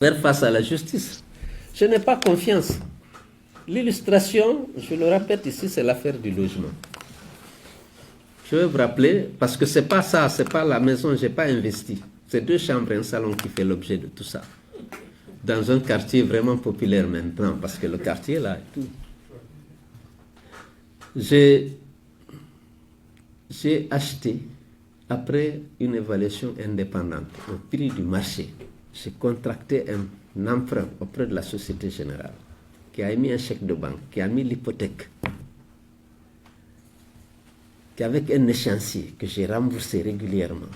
faire face à la justice. Je n'ai pas confiance. L'illustration, je le répète ici, c'est l'affaire du logement. Je vais vous rappeler, parce que c'est pas ça, c'est pas la maison, j'ai pas investi. C'est 2 chambres et un salon qui fait l'objet de tout ça. Dans un quartier vraiment populaire maintenant, parce que le quartier là et tout. J'ai acheté, après une évaluation indépendante, au prix du marché, j'ai contracté un emprunt auprès de la Société Générale, qui a émis un chèque de banque, qui a mis l'hypothèque, qui avec un échéancier que j'ai remboursé régulièrement.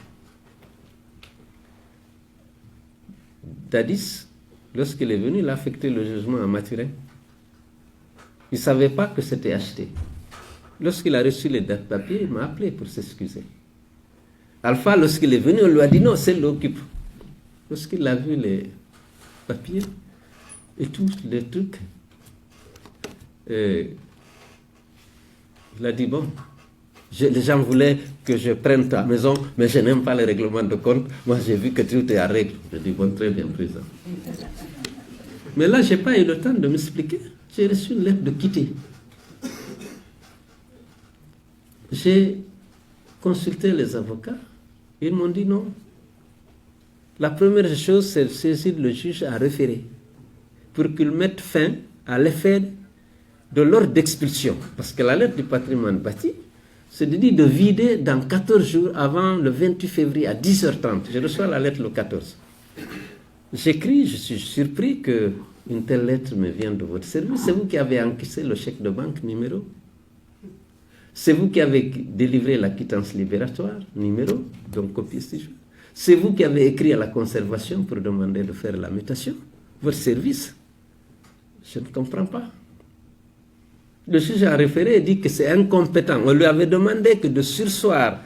Dadis, lorsqu'il est venu, il a affecté le jugement à Mathurin. Il ne savait pas que c'était acheté. Lorsqu'il a reçu les papiers, il m'a appelé pour s'excuser. Alpha, lorsqu'il est venu, on lui a dit non, c'est l'occupe. Lorsqu'il a vu les papiers et tous les trucs, il a dit bon, les gens voulaient que je prenne ta maison, mais je n'aime pas les règlements de compte. Moi, j'ai vu que tout est à règle. Je dis bon, très bien, président. Mais là, je n'ai pas eu le temps de m'expliquer. J'ai reçu une lettre de quitter. J'ai consulté les avocats. Ils m'ont dit non. La première chose, c'est de saisir le juge à référer pour qu'il mette fin à l'effet de l'ordre d'expulsion. Parce que la lettre du patrimoine bâti, c'est de dire de vider dans 14 jours avant le 28 février à 10h30. Je reçois la lettre le 14. J'écris, je suis surpris qu'une telle lettre me vienne de votre service. C'est vous qui avez encaissé le chèque de banque numéro. C'est vous qui avez délivré la quittance libératoire numéro, donc copie si. C'est vous qui avez écrit à la conservation pour demander de faire la mutation. Votre service. Je ne comprends pas. Le juge a référé et dit que c'est incompétent. On lui avait demandé que de surseoir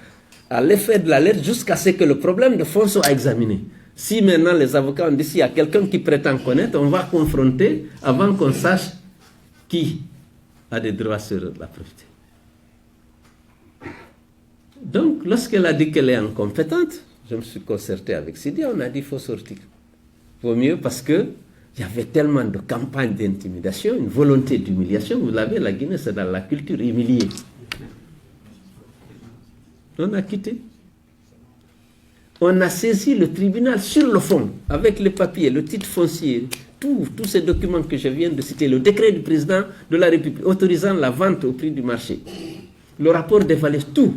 à l'effet de la lettre jusqu'à ce que le problème de fond soit examiné. Si maintenant les avocats ont dit s'il y a quelqu'un qui prétend connaître, on va confronter avant qu'on sache qui a des droits sur la propriété. Donc, lorsqu'elle a dit qu'elle est incompétente, je me suis concerté avec Sidi, on a dit qu'il faut sortir. Vaut mieux parce qu'il y avait tellement de campagnes d'intimidation, une volonté d'humiliation. Vous l'avez, la Guinée, c'est dans la culture humiliée. On a quitté. On a saisi le tribunal sur le fond, avec les papiers, le titre foncier, tous ces documents que je viens de citer, le décret du président de la République autorisant la vente au prix du marché, le rapport d'évaluation, tout.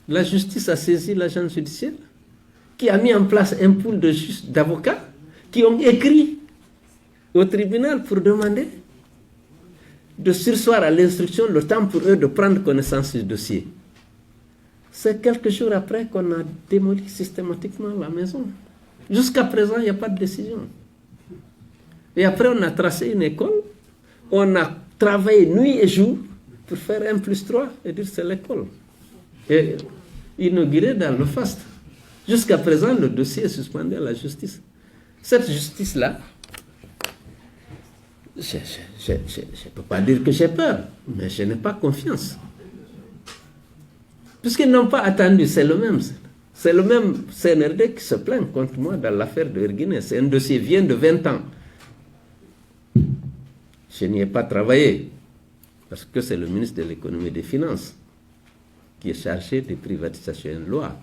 La justice a saisi l'agence judiciaire qui a mis en place un pool d'avocats qui ont écrit au tribunal pour demander de surseoir à l'instruction le temps pour eux de prendre connaissance du dossier. C'est quelques jours après qu'on a démoli systématiquement la maison. Jusqu'à présent, il n'y a pas de décision. Et après, on a tracé une école, on a travaillé nuit et jour pour faire 1+3 et dire c'est l'école. Et inauguré dans le faste. Jusqu'à présent, le dossier est suspendu à la justice. Cette justice-là, je ne peux pas dire que j'ai peur, mais je n'ai pas confiance. Puisqu'ils n'ont pas attendu, c'est le même. C'est le même CNRD qui se plaint contre moi dans l'affaire de Erguinet. C'est un dossier qui vient de 20 ans. Je n'y ai pas travaillé, parce que c'est le ministre de l'économie et des finances qui est chargé des privatisations de loi.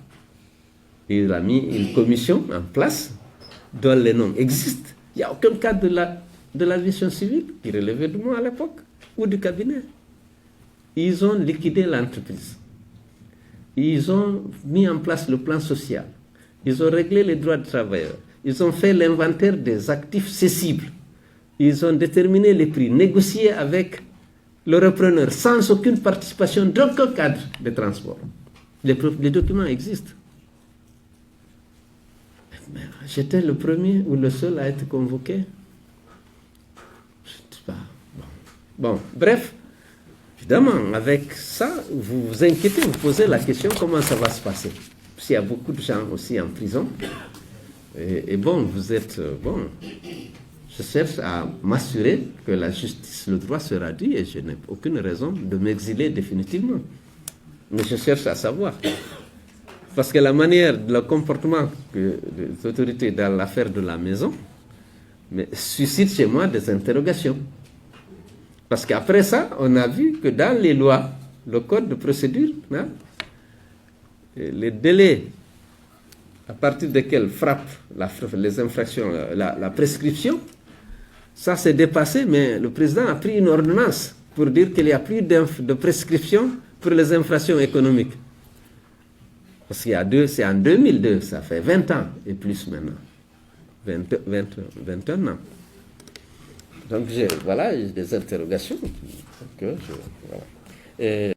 Il a mis une commission en place dont les noms existent. Il n'y a aucun cas de l'aviation civile qui relevait de moi à l'époque ou du cabinet. Ils ont liquidé l'entreprise. Ils ont mis en place le plan social. Ils ont réglé les droits des travailleurs. Ils ont fait l'inventaire des actifs cessibles. Ils ont déterminé les prix, négocié avec le repreneur sans aucune participation d'aucun cadre de transport. Les documents existent. Mais j'étais le premier ou le seul à être convoqué. Je ne sais pas. Bon, bref, évidemment, avec ça, vous vous inquiétez, vous posez la question comment ça va se passer. S'il y a beaucoup de gens aussi en prison, et bon, vous êtes... bon. Je cherche à m'assurer que la justice, le droit sera dit et je n'ai aucune raison de m'exiler définitivement. Mais je cherche à savoir. Parce que la manière, le comportement des autorités dans l'affaire de la maison suscite chez moi des interrogations. Parce qu'après ça, on a vu que dans les lois, le code de procédure, hein, les délais à partir desquels frappent les infractions, la prescription, ça s'est dépassé, mais le président a pris une ordonnance pour dire qu'il n'y a plus de prescription pour les infractions économiques. Parce qu'il y a c'est en 2002, ça fait 20 ans et plus maintenant. 21 ans. Donc voilà, j'ai des interrogations. Voilà.